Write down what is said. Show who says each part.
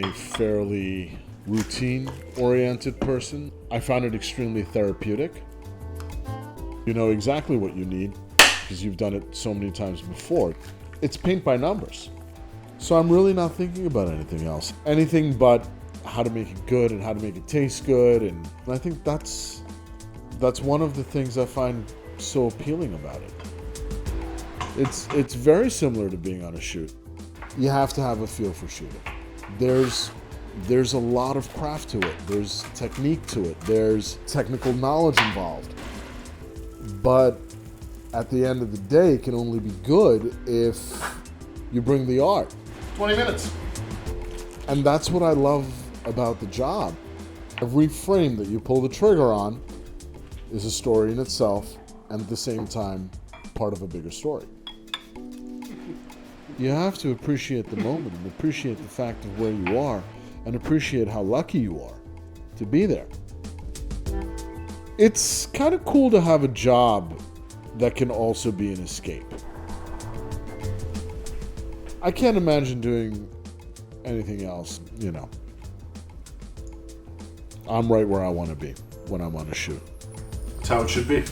Speaker 1: a fairly routine-oriented person. I found it extremely therapeutic. You know exactly what you need because you've done it so many times before. It's paint by numbers. So I'm really not thinking about anything else. Anything but how to make it good and how to make it taste good. And I think that's one of the things I find so appealing about it. It's very similar to being on a shoot. You have to have a feel for shooting. There's a lot of craft to it. There's technique to it. There's technical knowledge involved. But at the end of the day, it can only be good if you bring the art. 20 minutes. And that's what I love about the job. Every frame that you pull the trigger on is a story in itself, and at the same time, part of a bigger story. You have to appreciate the moment and appreciate the fact of where you are and appreciate how lucky you are to be there. It's kind of cool to have a job that can also be an escape. I can't imagine doing anything else, you know. I'm right where I want to be when I'm on a shoot.
Speaker 2: That's how it should be.